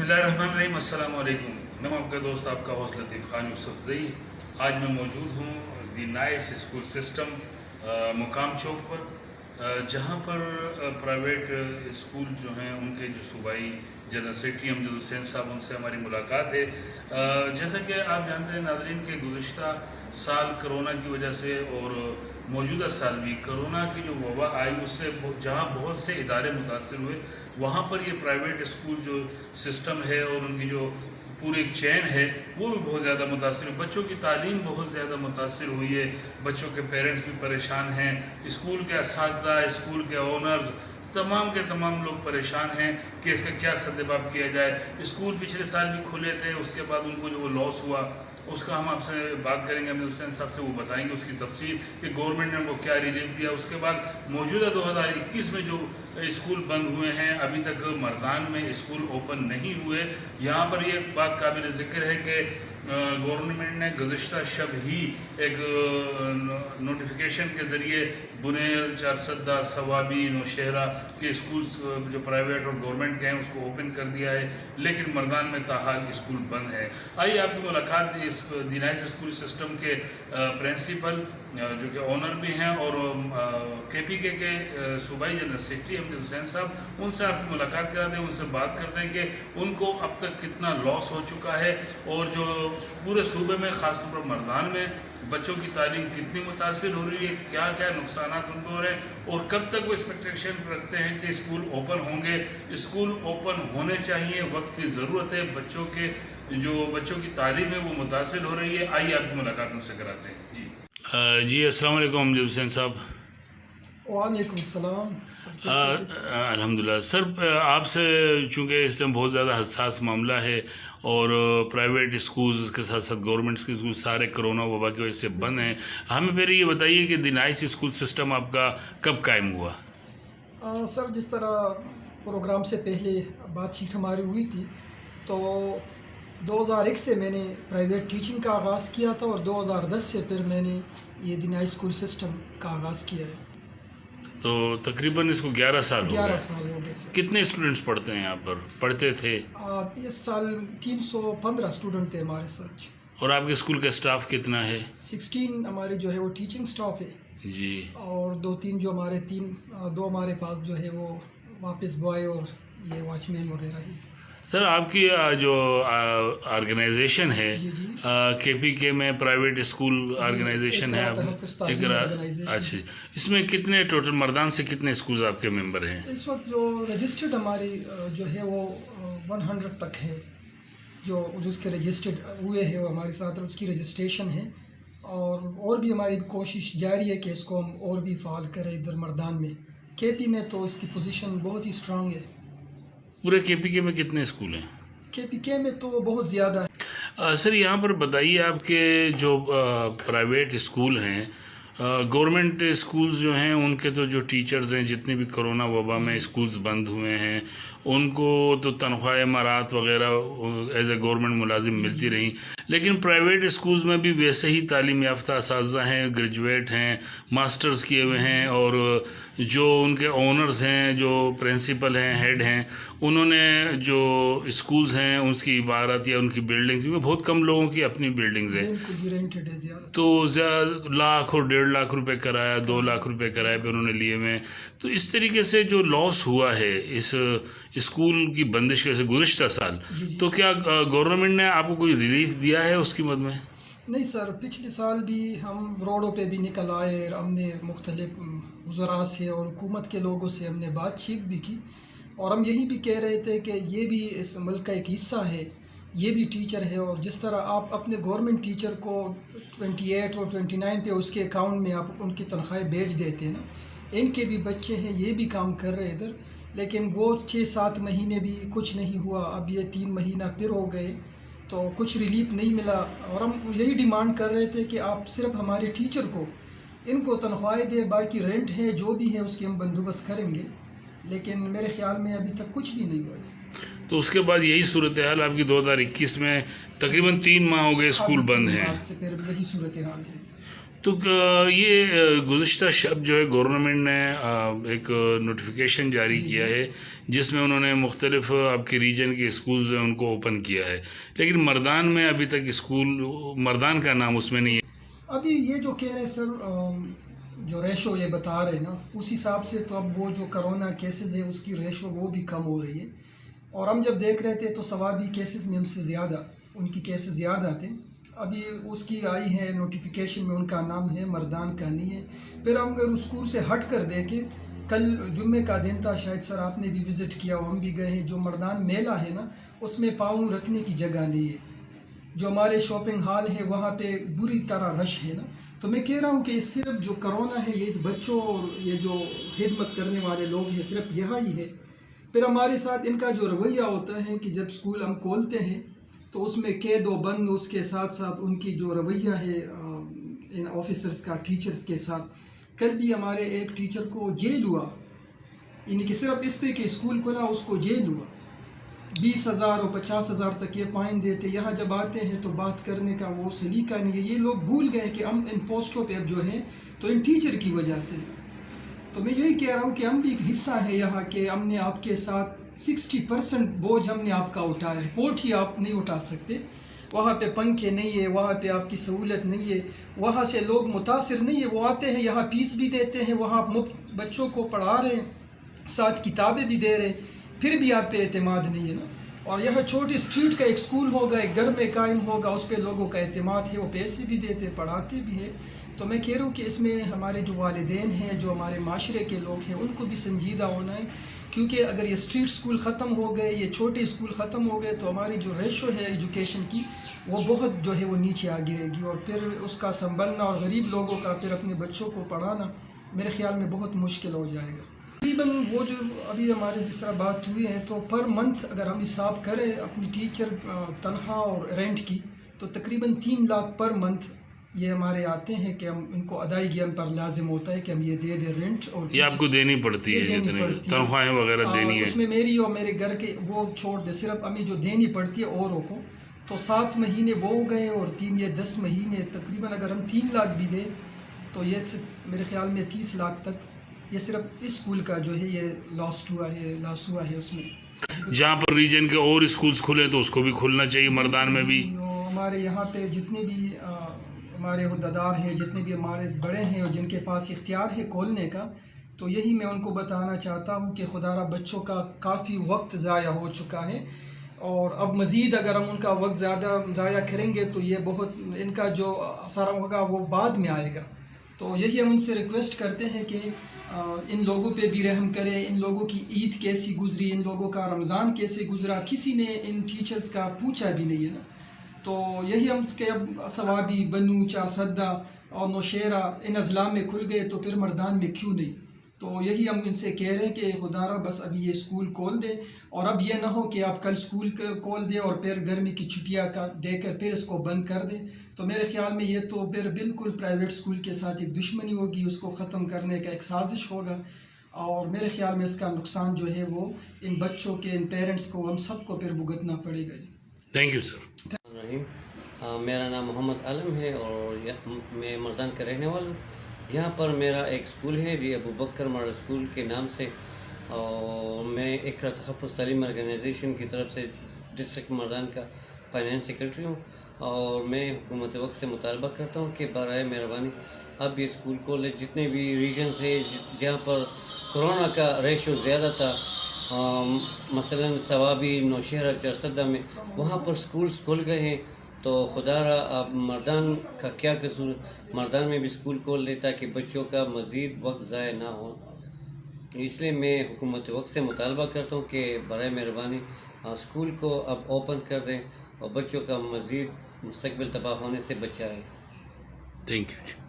बिस्मिल्लाहिर्रहमानिर्रहीम। अस्सलाम वालेकुम। मैं हूं आपका दोस्त, आपका होस्ट लतीफ़ खान यूसुफ़ज़ई। आज मैं मौजूद हूं दी नाइस स्कूल सिस्टम मुकाम चौक पर, जहां पर प्राइवेट स्कूल जो हैं उनके जो सूबाई जनरल सेक्रेटरी अमजद हुसैन साहब, उनसे हमारी मुलाकात है। जैसा कि आप जानते हैं नाज़रीन के गुज़िश्ता साल कोरोना की वजह से और मौजूदा साल भी कोरोना की जो वबा आई उससे जहाँ बहुत से इदारे मुतासर हुए, वहाँ पर ये प्राइवेट स्कूल जो सिस्टम है और उनकी जो पूरी एक चैन है वो भी बहुत ज़्यादा मुतासर हुई। बच्चों की तालीम बहुत ज़्यादा मुतासर हुई है, बच्चों के पेरेंट्स भी परेशान हैं, स्कूल के असातिज़ा, स्कूल के ओनर्स, तमाम के तमाम लोग परेशान हैं कि इसका क्या सद्देबाब किया जाए। स्कूल पिछले साल भी खुले थे, उसके बाद उनको जो वो लॉस हुआ उसका हम आपसे बात करेंगे, अमजद हुसैन साहब से, वो बताएंगे उसकी तफसील कि गवर्नमेंट ने उनको क्या रिलीफ दिया। उसके बाद मौजूदा 2021 में जो स्कूल बंद हुए हैं, अभी तक मर्दान में स्कूल ओपन नहीं हुए। यहाँ पर ये बात काबिल ज़िक्र है कि गवर्नमेंट ने गुज़िश्ता शब ही एक नोटिफिकेशन के ज़रिए बुनेर, चारसद्दा, सवाबी, नौशहरा के स्कूल्स जो प्राइवेट और गवर्नमेंट के हैं उसको ओपन कर दिया है, लेकिन मर्दान में ताहाल स्कूल बंद है। आइए आपकी मुलाकात इस दी नाइस स्कूल सिस्टम के प्रिंसिपल जो कि ओनर भी हैं और KPK के सूबाई जनरल सेक्रेटरी अमजद हुसैन साहब, उनसे आपकी मुलाकात कराते हैं, उनसे बात करते हैं कि उनको अब तक कितना लॉस हो चुका है और जो पूरे सूबे में ख़ासतौर पर मर्दान में बच्चों की तालीम कितनी मुतासिर हो रही है, क्या क्या नुकसानात उनको हो रहे हैं और कब तक वो एक्सपेक्टेशन रखते हैं कि स्कूल ओपन होंगे। स्कूल ओपन होने चाहिए, वक्त की ज़रूरत है, बच्चों की तालीम है वो मुतासिर हो रही है। आइए आपकी मुलाकात उनसे कराते हैं। जी अस्सलाम वालेकुम अमजद हुसैन साहब। वालेकुम सलाम। अल्हम्दुलिल्लाह सर, आपसे चूँकि इस टाइम बहुत ज़्यादा हसास मामला है और प्राइवेट स्कूल्स के साथ साथ गवर्नमेंट के स्कूल सारे कोरोना वबा की वजह से बंद हैं, हमें पहले ये बताइए कि दी नाइस स्कूल सिस्टम आपका कब कायम हुआ? सर, जिस तरह प्रोग्राम से पहले बातचीत हमारी हुई थी तो 2001 से मैंने प्राइवेट टीचिंग का आगाज़ किया था और 2010 से फिर मैंने ये दी नाइस स्कूल सिस्टम का आगाज़ किया है। तो तकरीबन इसको 11 साल हो गए। 11 साल हो गए सर। कितने स्टूडेंट्स पढ़ते हैं यहाँ पर, पढ़ते थे? इस साल 315 स्टूडेंट थे हमारे साथ। और आपके स्कूल का स्टाफ कितना है? 16 हमारे जो है वो टीचिंग स्टाफ है जी, और दो हमारे पास जो है वो वापस बॉय और ये वॉचमैन वगैरह है। सर आपकी जो ऑर्गेनाइजेशन है जी जी KPK में प्राइवेट स्कूल ऑर्गेनाइजेशन है अच्छा, इसमें कितने टोटल मर्दान से कितने स्कूल आपके मेंबर हैं? इस वक्त जो रजिस्टर्ड हमारी जो है वो 100 तक है, जो जिसके रजिस्टर्ड हुए हैं वो हमारे साथ उसकी रजिस्ट्रेशन है और भी हमारी कोशिश जारी है कि इसको हम और भी फ़ाल करें इधर मर्दान में। KP में तो इसकी पोजीशन बहुत ही स्ट्रांग है। पूरे KPK में कितने स्कूल हैं? KPK में तो बहुत ज़्यादा है। सर यहाँ पर बताइए, आपके जो प्राइवेट स्कूल हैं, गवर्नमेंट स्कूल्स जो हैं उनके तो जो टीचर्स हैं, जितने भी कोरोना वबा में स्कूल्स बंद हुए हैं उनको तो तनख्वाह मरात वगैरह एज ए गवर्नमेंट मुलाजिम मिलती रहीं, लेकिन प्राइवेट स्कूल्स में भी वैसे ही तालीम याफ्ता असातिज़ा हैं, ग्रेजुएट हैं, मास्टर्स किए हुए हैं और जो उनके ओनर्स हैं, जो प्रिंसिपल हैं, हेड हैं, उन्होंने जो स्कूल्स हैं उसकी इमारत या उनकी बिल्डिंग्स, क्योंकि बहुत कम लोगों की अपनी बिल्डिंग्स हैं, तो लाख और 1.5 लाख रुपए कराया, 2 लाख रुपए किराए पे उन्होंने लिए हुए। तो इस तरीके से जो लॉस हुआ है इस स्कूल की बंदिश की वजह से गुज़िश्ता साल, तो क्या गवर्नमेंट ने आपको कोई रिलीफ दिया है उसकी मद में? नहीं सर, पिछले साल भी हम रोडों पे भी निकल आए, हमने मुख्तलिफ वज़रा से और हुकूमत के लोगों से हमने बातचीत भी की और हम यही भी कह रहे थे कि ये भी इस मुल्क का एक हिस्सा है, ये भी टीचर है और जिस तरह आप अपने गवर्नमेंट टीचर को 28 और 29 पे उसके अकाउंट में आप उनकी तनख्वाहें भेज देते हैं ना, इनके भी बच्चे हैं, ये भी काम कर रहे हैं इधर, लेकिन वो 6-7 महीने भी कुछ नहीं हुआ, अब ये 3 महीना फिर हो गए तो कुछ रिलीफ नहीं मिला और हम यही डिमांड कर रहे थे कि आप सिर्फ हमारे टीचर को इनको तनख्वाहें दें, बाकी रेंट है जो भी है उसकी हम बंदोबस्त करेंगे, लेकिन मेरे ख्याल में अभी तक कुछ भी नहीं हुआ। तो उसके बाद यही सूरत हाल आपकी 2021 में तकरीबन 3 माह हो गए स्कूल बंद हैं, फिर यही सूरत हाल है। تو یہ گزشتہ شب جو ہے گورنمنٹ نے ایک نوٹیفیکیشن جاری کیا ہے جس میں انہوں نے مختلف آپ کے ریجن کے اسکولز ہیں ان کو اوپن کیا ہے، لیکن مردان میں ابھی تک اسکول مردان کا نام اس میں نہیں ہے۔ ابھی یہ جو کہہ رہے ہیں سر، جو ریشو یہ بتا رہے ہیں نا، اس حساب سے تو اب وہ جو کرونا کیسز ہے اس کی ریشو وہ بھی کم ہو رہی ہے، اور ہم جب دیکھ رہے تھے تو ثوابی کیسز میں ہم سے زیادہ ان کی کیسز زیادہ تھے۔ ابھی اس کی آئی ہے نوٹیفیکیشن میں ان کا نام ہے، مردان کا نہیں ہے۔ پھر ہم اگر اسکول سے ہٹ کر دیکھیں، کل جمعے کا دن تھا، شاید سر آپ نے بھی وزٹ کیا ہو، ہم بھی گئے ہیں، جو مردان میلہ ہے نا اس میں پاؤں رکھنے کی جگہ نہیں ہے۔ جو ہمارے شاپنگ ہال ہے وہاں پہ بری طرح رش ہے نا، تو میں کہہ رہا ہوں کہ صرف جو کرونا ہے یہ اس بچوں اور یہ جو خدمت کرنے والے لوگ ہیں صرف یہاں ہی ہے۔ پھر ہمارے ساتھ ان کا جو رویہ ہوتا ہے کہ جب اسکول ہم کھولتے ہیں تو اس میں قید و بند، اس کے ساتھ ساتھ ان کی جو رویہ ہے ان آفیسرز کا ٹیچرز کے ساتھ۔ کل بھی ہمارے ایک ٹیچر کو جیل ہوا، یعنی کہ صرف اس پہ کہ اسکول کھلا اس کو جیل ہوا، 20,000 اور 50,000 تک یہ فائن دیتے۔ یہاں جب آتے ہیں تو بات کرنے کا وہ سلیقہ نہیں ہے۔ یہ لوگ بھول گئے کہ ہم ان پوسٹوں پہ اب جو ہیں تو ان ٹیچر کی وجہ سے۔ تو میں یہی کہہ رہا ہوں کہ ہم بھی ایک حصہ ہے یہاں کہ ہم نے آپ کے ساتھ 60% بوجھ ہم نے آپ کا اٹھایا ہے، پورٹ ہی آپ نہیں اٹھا سکتے۔ وہاں پہ پنکھے نہیں ہے، وہاں پہ آپ کی سہولت نہیں ہے، وہاں سے لوگ متاثر نہیں ہے، وہ آتے ہیں یہاں فیس بھی دیتے ہیں، وہاں مفت بچوں کو پڑھا رہے ہیں، ساتھ کتابیں بھی دے رہے ہیں، پھر بھی آپ پہ اعتماد نہیں ہے نا۔ اور یہاں چھوٹی اسٹریٹ کا ایک اسکول ہوگا، ایک گھر میں قائم ہوگا، اس پہ لوگوں کا اعتماد ہے، وہ پیسے بھی دیتے پڑھاتے بھی ہیں۔ تو میں کہہ رہا ہوں کہ اس میں ہمارے جو والدین ہیں، جو ہمارے معاشرے کے لوگ ہیں، ان کو بھی سنجیدہ ہونا ہے، کیونکہ اگر یہ اسٹریٹ اسکول ختم ہو گئے، یہ چھوٹے اسکول ختم ہو گئے تو ہماری جو ریشو ہے ایجوکیشن کی وہ بہت جو ہے وہ نیچے آ گرے گی، اور پھر اس کا سنبھلنا اور غریب لوگوں کا پھر اپنے بچوں کو پڑھانا میرے خیال میں بہت مشکل ہو جائے گا۔ تقریباً وہ جو ابھی ہمارے جس طرح بات ہوئی ہے تو پر منتھ اگر ہم حساب کریں اپنی ٹیچر تنخواہ اور رینٹ کی تو تقریباً 3 لاکھ پر منتھ یہ ہمارے آتے ہیں کہ ہم ان کو ادائیگی ہم پر لازم ہوتا ہے کہ ہم یہ دے دیں رینٹ، اور یہ آپ کو دینی پڑتی ہے، جتنے تنخواہیں وغیرہ دینی ہے اس میں میری اور میرے گھر کے وہ چھوڑ دے، صرف ہمیں جو دینی پڑتی ہے اوروں کو تو 7 مہینے وہ ہو گئے اور 3 یا 10 مہینے تقریباً اگر ہم 3 لاکھ بھی دیں تو یہ میرے خیال میں 30 لاکھ تک یہ صرف اس اسکول کا جو ہے یہ لاس ہوا ہے اس میں۔ جہاں پر ریجن کے اور اسکولز کھلے تو اس کو بھی کھلنا چاہیے، مردان میں بھی۔ ہمارے یہاں پہ جتنے بھی ہمارے عہدیدار ہیں، جتنے بھی ہمارے بڑے ہیں اور جن کے پاس اختیار ہے کھولنے کا، تو یہی میں ان کو بتانا چاہتا ہوں کہ خدا را بچوں کا کافی وقت ضائع ہو چکا ہے، اور اب مزید اگر ہم ان کا وقت زیادہ ضائع کریں گے تو یہ بہت ان کا جو اثر ہوگا وہ بعد میں آئے گا۔ تو یہی ہم ان سے ریکویسٹ کرتے ہیں کہ ان لوگوں پہ بھی رحم کریں، ان لوگوں کی عید کیسی گزری، ان لوگوں کا رمضان کیسے گزرا، کسی نے ان ٹیچرز کا پوچھا بھی نہیں ہے نا۔ تو یہی ہم کہ اب ثوابی، بنو، چارسدہ اور نوشہرہ ان اضلاع میں کھل گئے تو پھر مردان میں کیوں نہیں؟ تو یہی ہم ان سے کہہ رہے ہیں کہ خدا را بس ابھی یہ اسکول کھول دے، اور اب یہ نہ ہو کہ آپ کل اسکول کھول دیں اور پھر گرمی کی چھٹیاں دے کر پھر اس کو بند کر دیں۔ تو میرے خیال میں یہ تو پھر بالکل پرائیویٹ اسکول کے ساتھ ایک دشمنی ہوگی، اس کو ختم کرنے کا ایک سازش ہوگا، اور میرے خیال میں اس کا نقصان جو ہے وہ ان بچوں کے، ان پیرنٹس کو، ہم سب کو پھر بھگتنا پڑے گا۔ Thank you sir. میرا نام محمد عالم ہے اور میں مردان کا رہنے والا ہوں۔ یہاں پر میرا ایک اسکول ہے جی ابو بکر ماڈل اسکول کے نام سے، اور میں اقرا تحفظ تعلیم آرگنائزیشن کی طرف سے ڈسٹرکٹ مردان کا فائنانس سیکرٹری ہوں، اور میں حکومت وقت سے مطالبہ کرتا ہوں کہ برائے مہربانی اب یہ اسکول کالج جتنے بھی ریجنس ہیں جہاں پر کرونا کا ریشو زیادہ تھا، مثلاً ثوابی، نوشہرہ، چارسدہ میں، وہاں پر اسکولز کھل گئے ہیں۔ تو خدا را اب مردان کا کیا قصور، مردان میں بھی اسکول کھول دے تاکہ بچوں کا مزید وقت ضائع نہ ہو۔ اس لیے میں حکومت وقت سے مطالبہ کرتا ہوں کہ برائے مہربانی اسکول کو اب اوپن کر دیں اور بچوں کا مزید مستقبل تباہ ہونے سے بچائیں۔ Thank you.